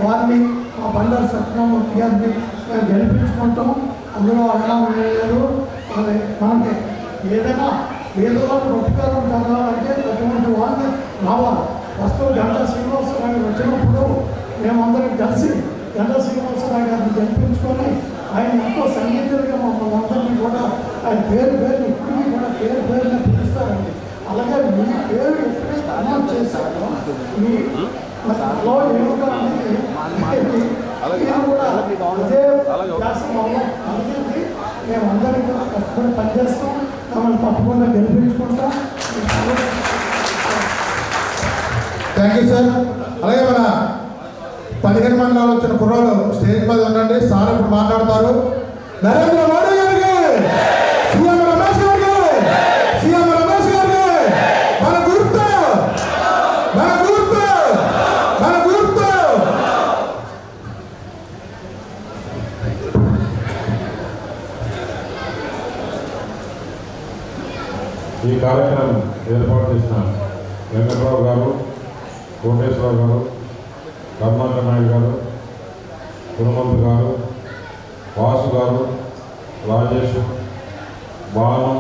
Speaker 7: వారిని మా బండారు సత్యనారాయణ గారిని మేము గెలిపించుకుంటాం. అందులో అన్నం లేదు. మనకి ఏదైనా పేదవాళ్ళు ఉపకారం జరగాలంటే అటువంటి వాళ్ళని రావాలి. ఫస్ట్ గంటా శ్రీనివాసరావు గారు వచ్చినప్పుడు మేమందరం కలిసి గంటా శ్రీనివాసరావు గారిని గెలిపించుకొని ఆయన ఎంతో సన్నిహితులుగా మమ్మల్ని అందరినీ కూడా ఆయన పేరుని ఇప్పటికీ కూడా పేరుని పిలుస్తారండి. అలాగే మీ పేరు ఎప్పుడైతే అన్నం చేశారో మీ లో ఏమిటో అనేది కూడా అదే వ్యాసం అందుకే మేమందరం కూడా కష్టపడి పనిచేస్తాం. మమ్మల్ని తప్పకుండా గెలిపించుకుంటాం.
Speaker 2: Thank you sir. అలాగే మన 15 మండలాలు వచ్చిన కుర్రాళ్ళు స్టేజ్ మీద ఉండండి. సార్ ఇప్పుడు మాట్లాడతారు. నరేంద్ర మోడీ గారికి, సీఎం రమేష్ గారికి, సీఎం రమేష్ గారికి మన గుర్తు, మన గుర్తు, మన గుర్తు.
Speaker 8: ఈ కార్యక్రమం ఏర్పాటు చేసిన వెంకట్రావు గారు, కోటేశ్వరరావు గారు, కరుణాకర్ నాయుడు గారు, హనుమంత్ గారు, వాసు గారు, రాజేష్, భాను,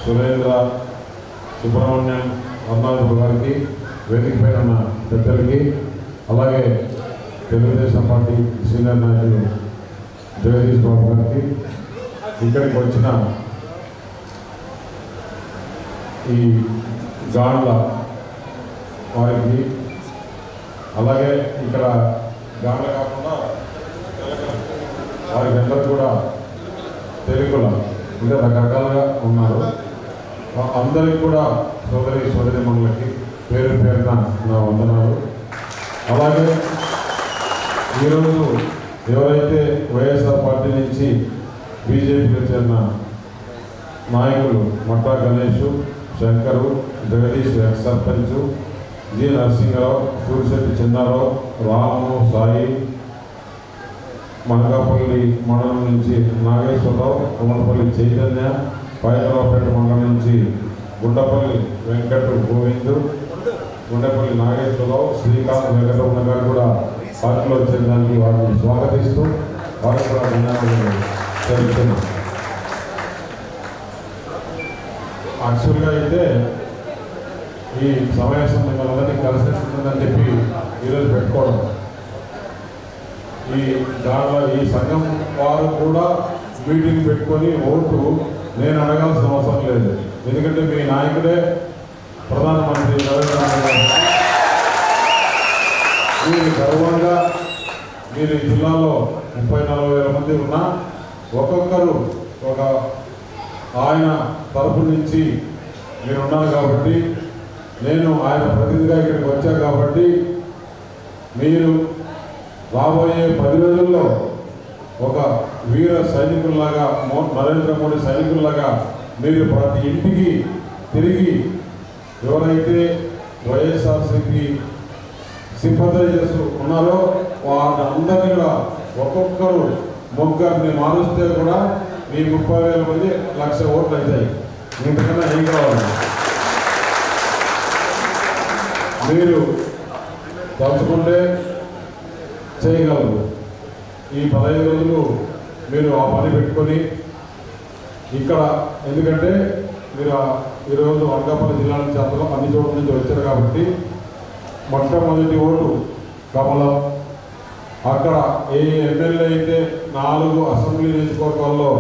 Speaker 8: సురేంద్ర, సుబ్రహ్మణ్యం, అన్నాజు గారికి, వేదిక పైన ఉన్న పెద్దలకి, అలాగే తెలుగుదేశం పార్టీ సీనియర్ నాయకులు జగదీష్ బాబు గారికి, ఇక్కడికి వచ్చిన ఈ గాండ్ల వారికి, అలాగే ఇక్కడ గాండ్ల కాకుండా వారికి అందరూ కూడా తెలుగుల అంటే రకరకాలుగా ఉన్నారు. అందరికీ కూడా సోదరి మనులకి పేరు పేరున నా వందనాలు. అలాగే ఈరోజు ఎవరైతే వైఎస్ఆర్ పార్టీ నుంచి బీజేపీలో చేరిన నాయకులు మట్టా గణేష్, శంకరు, జగదీష్ ఎక్స్ సర్పంచ్, జి నరసింహరావు, సూరిశెట్టి చిన్నారావు, రాము, సాయి, మనకాపల్లి మండలం నుంచి నాగేశ్వరరావు, కొమ్మపల్లి చైతన్య, పైకరావుపేట మండలం నుంచి గుండపల్లి వెంకట గోవింద్, గుండపల్లి నాగేశ్వరరావు, శ్రీకాంత్ వెంకటరమణ గారు కూడా పార్టీలో వచ్చేదానికి వారిని స్వాగతిస్తూ వారికి కూడా ధన్యవాదాలు తెలుపుతున్నాం. యాక్చువల్గా అయితే ఈ సమావేశం మిమ్మల్ని కలిసి ఉంటుందని చెప్పి ఈరోజు పెట్టుకోవడం, దాంట్లో ఈ సంఘం వారు కూడా మీటింగ్ పెట్టుకొని ఓటు నేను అడగాల్సిన అవసరం లేదు. ఎందుకంటే మీ నాయకుడే ప్రధానమంత్రి నరేంద్ర మోడీ గారు. మీరు గర్వంగా మీరు ఈ జిల్లాలో 30-40 వేల మంది ఉన్నా ఒక్కొక్కరు ఒక ఆయన తరపు నుంచి మీరు ఉన్నారు కాబట్టి, నేను ఆయన ప్రతినిధిగా ఇక్కడికి వచ్చాను కాబట్టి మీరు రాబోయే 10 రోజుల్లో ఒక వీర సైనికుల్లాగా, నరేంద్ర మోడీ సైనికుల్లాగా మీరు ప్రతి ఇంటికి తిరిగి ఎవరైతే వైఎస్ఆర్సీపీ సింపథైజర్స్ ఉన్నారో వారందరినీ కూడా ఒక్కొక్కరు ముగ్గురిని మారుస్తే కూడా మీ 30,000 మంది 1,00,000 ఓట్లు అవుతాయి. ఇంతకన్నా ఏం కావాలి? మీరు తలుచుకుంటే చేయగలరు. ఈ 15 రోజులు మీరు ఆ పని పెట్టుకొని ఇక్కడ, ఎందుకంటే మీరు ఈరోజు అనకాపల్లి జిల్లా నుంచి అందులో అన్ని చోట్ల నుంచి వచ్చారు కాబట్టి మొట్టమొదటి ఓటు కమలం. అక్కడ ఏ ఎమ్మెల్యే అయితే 4 అసెంబ్లీ నియోజకవర్గాల్లో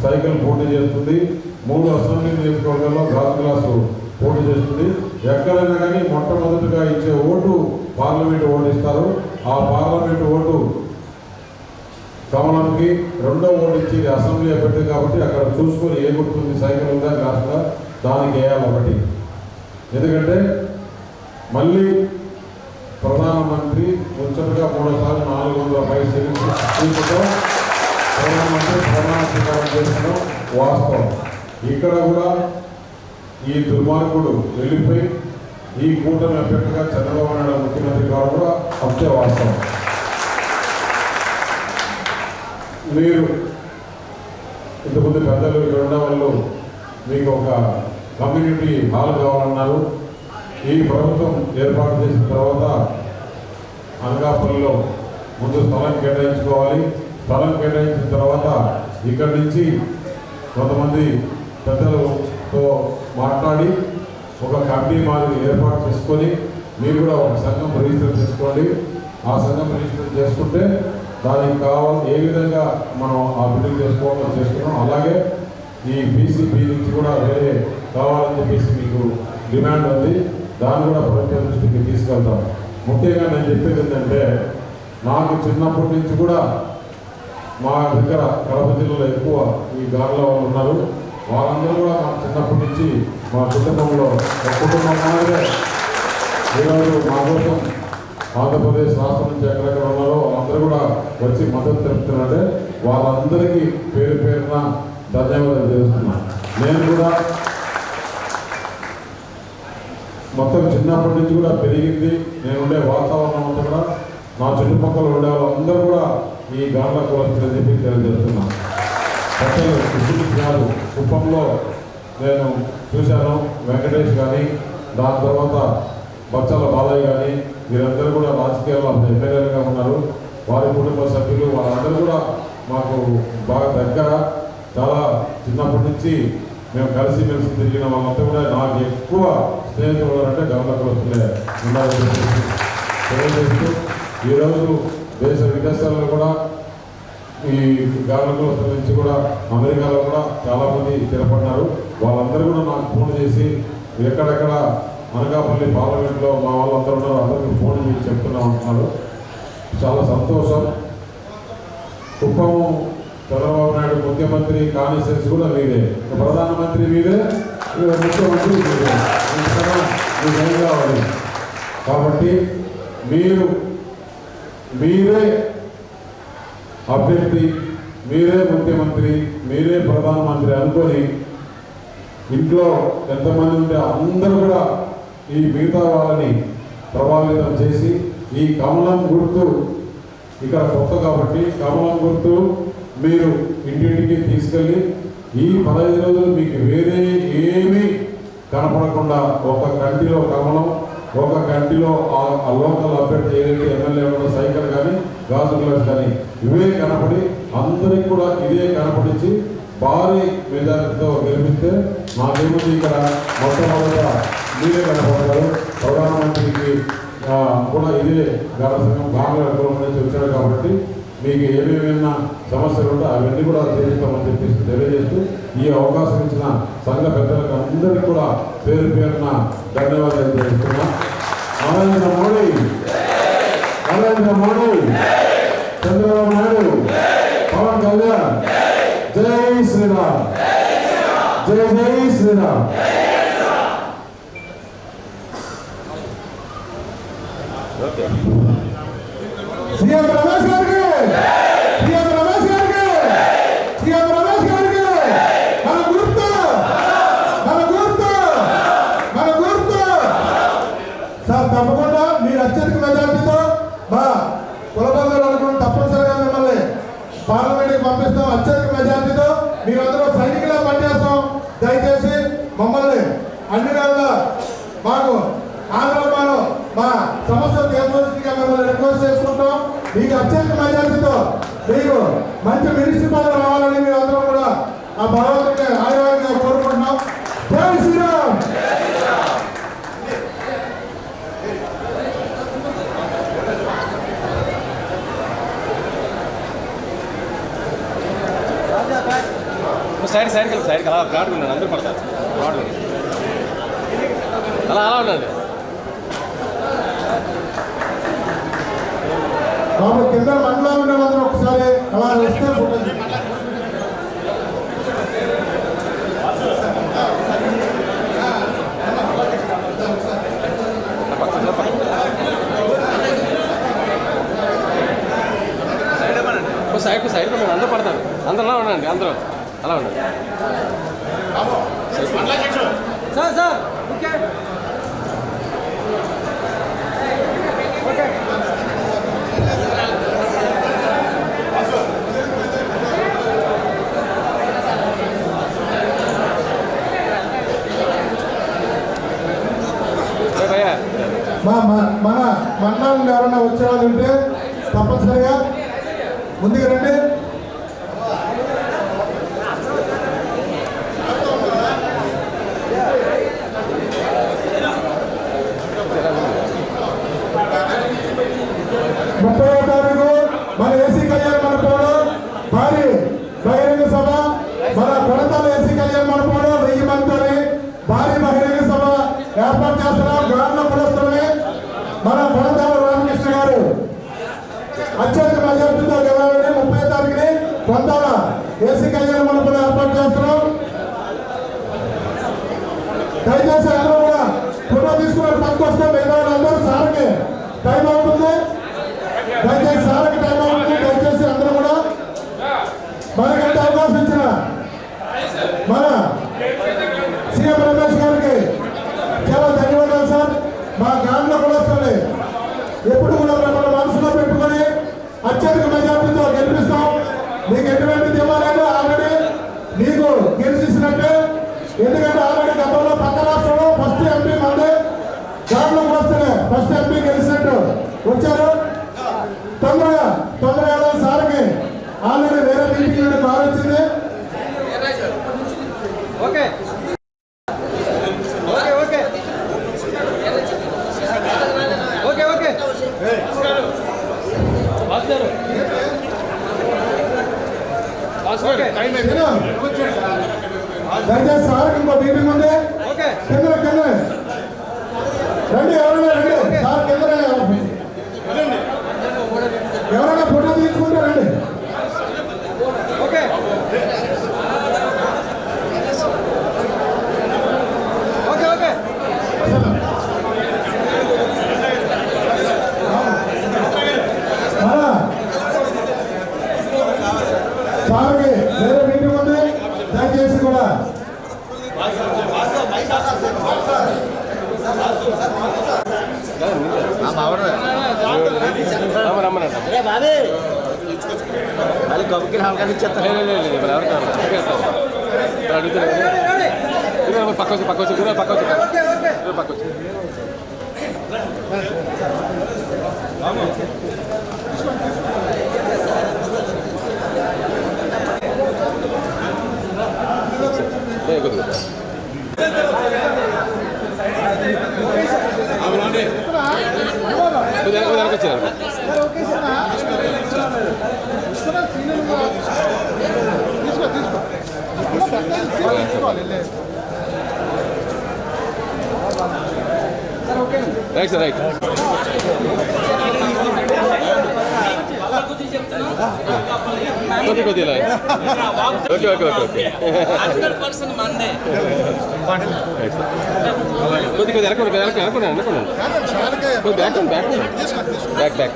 Speaker 8: సైకిల్ పోటీ చేస్తుంది, 3 అసెంబ్లీ నియోజకవర్గాల్లో గ్లాసు పోటీ చేస్తుంది. ఎక్కడైనా కానీ మొట్టమొదటిగా ఇచ్చే ఓటు పార్లమెంటు ఓటు ఇస్తారు. ఆ పార్లమెంటు ఓటు కమలంకి, రెండో ఓటు ఇచ్చేది అసెంబ్లీ అభ్యర్థి కాబట్టి అక్కడ చూసుకొని ఏ గుర్తుంది సైకిల్ ఉందా గ్లాసుగా దానికి వేయాలి ఒకటి. ఎందుకంటే మళ్ళీ ప్రధానమంత్రి ముచ్చటగా 3 సార్లు 400 పైసలు ప్రధానమంత్రి ప్రమాణ స్వీకారం చేసిన వాస్తవం. ఇక్కడ కూడా ఈ దుర్మార్గుడు వెళ్ళిపోయి ఈ కూటమి అభ్యర్థిగా చంద్రబాబు నాయుడు ముఖ్యమంత్రి కావడం కూడా అంతే వాస్తవం. మీరు ఇంతకుముందు పెద్దలు ఇక్కడ ఉన్న వాళ్ళు మీకు ఒక కమ్యూనిటీ హాల్ కావాలన్నారు. ఈ ప్రభుత్వం ఏర్పాటు చేసిన తర్వాత అనకాపల్లిలో ముందు స్థలం కేటాయించుకోవాలి. స్థలం కేటాయించిన తర్వాత ఇక్కడి నుంచి కొంతమంది పెద్దలతో మాట్లాడి ఒక కమిటీ మాదిరి ఏర్పాటు చేసుకొని మీరు కూడా ఒక సంఘం రిజిస్టర్ చేసుకోండి. ఆ సంఘం రిజిస్టర్ చేసుకుంటే దానికి కావాలి ఏ విధంగా మనం ఆ బిల్డింగ్ చేసుకోవాలో చేసుకున్నాం. అలాగే ఈ బీసీబీ నుంచి కూడా వేరే కావాలని చెప్పేసి మీకు డిమాండ్ ఉంది. దాన్ని కూడా ప్రభుత్వం దృష్టికి తీసుకెళ్తాం. ముఖ్యంగా నేను చెప్పేది ఏంటంటే నాకు చిన్నప్పటి నుంచి కూడా మా దగ్గర కడప జిల్లాలో ఎక్కువ ఈ గార్ల వాళ్ళు ఉన్నారు. వాళ్ళందరూ కూడా మాకు చిన్నప్పటి నుంచి మా కుటుంబంలో ఒక కుటుంబం మాదిరే ఈరోజు మా కోసం ఆంధ్రప్రదేశ్ రాష్ట్రం నుంచి ఎక్కడెక్కడ ఉన్నారో వాళ్ళందరూ కూడా వచ్చి మద్దతు తెలుపుతున్నారంటే వాళ్ళందరికీ పేరు పేరున ధన్యవాదాలు తెలుస్తున్నాను. నేను కూడా మొత్తం చిన్నప్పటి నుంచి కూడా పెరిగింది. నేను ఉండే వాతావరణం అంతా కూడా నా చుట్టుపక్కల ఉండే వాళ్ళందరూ కూడా ఈ గాండ్ల కులస్తులని చెప్పి తెలియజేస్తున్నాను. పెద్దలు కృషి గారు కుప్పంలో నేను చూశాను. వెంకటేష్ కానీ దాని తర్వాత బచ్చాల బాలయ్య కానీ వీరందరూ కూడా రాజకీయాల్లో ఎమ్మెల్యేలుగా ఉన్నారు. వారి కుటుంబ సభ్యులు వాళ్ళందరూ కూడా మాకు బాగా దగ్గర. చాలా చిన్నప్పటి నుంచి మేము కలిసిమెలిసి తిరిగిన వాళ్ళంతా కూడా నాకు ఎక్కువ స్నేహితులు అంటే గాండ్ల కులస్తులే ఉన్నారని తెలియజేస్తూ ఈరోజు దేశ విదేశాల్లో కూడా ఈ గాండ్ల కులస్తుల నుంచి కూడా అమెరికాలో కూడా చాలామంది స్థిరపడినారు. వాళ్ళందరూ కూడా నాకు ఫోన్ చేసి ఎక్కడెక్కడ అనకాపల్లి పార్లమెంట్లో మా వాళ్ళందరూ ఉన్నారు, అందరికీ ఫోన్ చేసి చెప్తున్నాం అంటున్నారు. చాలా సంతోషం. కుప్పం చంద్రబాబు నాయుడు ముఖ్యమంత్రి కాన్స్టిట్యూన్సీ కూడా మీదే, ప్రధానమంత్రి మీదే, ముఖ్యమంత్రి మీదే. మీకేం కావాలి? కాబట్టి మీరే అభ్యర్థి, మీరే ముఖ్యమంత్రి, మీరే ప్రధానమంత్రి అనుకొని ఇంట్లో ఎంతమంది ఉంటే అందరూ కూడా ఈ మిగతా వాళ్ళని ప్రభావితం చేసి ఈ కమలం గుర్తు ఇక్కడ కొత్త కాబట్టి కమలం గుర్తు మీరు ఇంటింటికి తీసుకెళ్ళి ఈ 15 రోజులు మీకు వేరే ఏమీ కనపడకుండా ఒక కంటిలో కమలం, ఒక కంటిలో ఆ లోకల్ అభ్యర్థి ఏదైతే ఎమ్మెల్యే కూడా సైకిల్ కానీ గాజు గ్లాస్ కానీ ఇవే కనపడి అందరికి కూడా ఇదే కనపడించి భారీ మెజారిటీతో గెలిపిస్తే నాకేముంది ఇక్కడ మొట్టమొదట మీరే కనపడతారు. ప్రధానమంత్రికి కూడా ఇదే గత సంఘం గాంగ్ల కులం నుంచి వచ్చాడు కాబట్టి మీకు ఏమేమైనా సమస్యలు ఉంటే అవన్నీ కూడా తీరుస్తామని చెప్పేసి తెలియజేస్తూ ఈ అవకాశం ఇచ్చిన సంఘ పెద్దలకు అందరికీ కూడా పేరు పేరున ధన్యవాదాలు తెలుస్తున్నా. నరేంద్ర మోడీ, నరేంద్ర మోడీ, చంద్రబాబు నాయుడు, పవన్ కళ్యాణ్, జై శ్రీరామ్, జై జై శ్రీరామ్.
Speaker 1: సీఎం రమేష్ గారికి, సీఎం రమేష్ గారికి, సీఎం రమేష్ గారికి మన గుర్తు, మన గుర్తు, మన గుర్తు. సార్ తప్పకుండా మీరు అత్యధిక మెజార్టీతో మా కులబంధువులు అనుకుని తప్పనిసరిగా మిమ్మల్ని పార్లమెంట్కి పంపిస్తాం. అత్యధిక మెజార్టీతో మీరందరూ సైనికులా పనిచేస్తాం. దయచేసి మమ్మల్ని అన్ని వేళ మాకు ఆంధ్రలో మా సమస్యలు తీర్చవలసిందిగా మిమ్మల్ని రిక్వెస్ట్ చేసుకుంటాం. మీకు అత్యంత మెజార్టీతో మీకు మంచి మినిస్ట్రీ పదవి రావాలని మీరు అందరూ కూడా ఆ భగవంతుడికి ఆయుర్వేదంగా కోరుకుంటున్నాం. జై శ్రీరామ్.
Speaker 3: సైడ్కి అలా ఫ్లాట్గా ఉన్నాడు, అందరూ పడతారు అలా ఉండండి.
Speaker 1: బాబు కింద మండలాలు ఉండే మాత్రం ఒకసారి అలా వస్తే ఉంటుంది.
Speaker 3: సైడ్ ఉండండి, అందరూ పడతారు. అందరూ అలా ఉండండి, అందరూ అలా ఉండండి. భయ్యా
Speaker 2: మన మండలం ఎవరైనా వచ్చే వాళ్ళు ఉంటే తప్పనిసరిగా ముందుకు రండి. ముప్పై తారీఖు మన ఏసీ కళ్యాణ మండపంలో భారీ బహిరంగ సభ, మన కొడతాల ఏసీ కళ్యాణ మండపంలో 1000 మందితోని భారీ బహిరంగ సభ ఏర్పాటు చేస్తున్నాం. గ్రామ కులస్తులని మన కొడతాల రామకృష్ణ గారు అత్యధిక మెజార్టీతో గెలవాలని 30 తారీఖుని కొడతాల ఏసీ కళ్యాణ మండపంలో ఏర్పాటు చేస్తున్నాం. దయచేసి అందరూ కూడా ఫోటో తీసుకున్న పక్కకు వస్తే మిగతా అందరూ సార్కి టైం అవుతుంది. దయచేసి సార్కి టైం అవుతుంది. దయచేసి అందరూ కూడా మనకంటే అవకాశం ఇచ్చిన మన సీఎం రమేష్ గారికి చాలా ధన్యవాదాలు సార్. మా గ్రామంలో కూడా వస్తుంది. ఎప్పుడు కూడా మన మనసులో పెట్టుకొని అత్యధిక మెజార్టీతో గెలిపిస్తాం. మీకు ఎటువంటి దివ్వలేదు, ఆల్రెడీ మీకు గెలిచినట్టే. ఎందుకంటే ఆల్రెడీ గతంలో పక్క రాష్ట్రంలో ఫస్ట్ ఎంపీ మంది గ్రామంలో కూడా వస్తేనే ఫస్ట్ ఎంపీ గెలిచినట్టు వచ్చారు. తొందరగా సార్కి ఆల్రెడీ వేరే మీటింగ్ నుండి కాల్ వచ్చింది.
Speaker 3: ఓకే
Speaker 2: దయచేసి సార్కి ఇంకో మీటింగ్ ఉంది. కింద రండి, ఎవరైనా రండి సార్. కింద ఎవరైనా ఫోటో తీసుకుంటే రండి.
Speaker 3: ఓకే ఓకే ఓకే
Speaker 2: సార్కి వేరే మీటింగ్ ఉంది. దయచేసి కూడా
Speaker 6: మళ్ళీ కబుకి హాల్గా ఇచ్చేస్తారు.
Speaker 3: పక్క వచ్చారు. Right sir, right. కొద్దిగా ఓకే ఓకే ఓకే ఓకే కొద్దిగా వెనక్కున్నాను బ్యాక్ ఓకే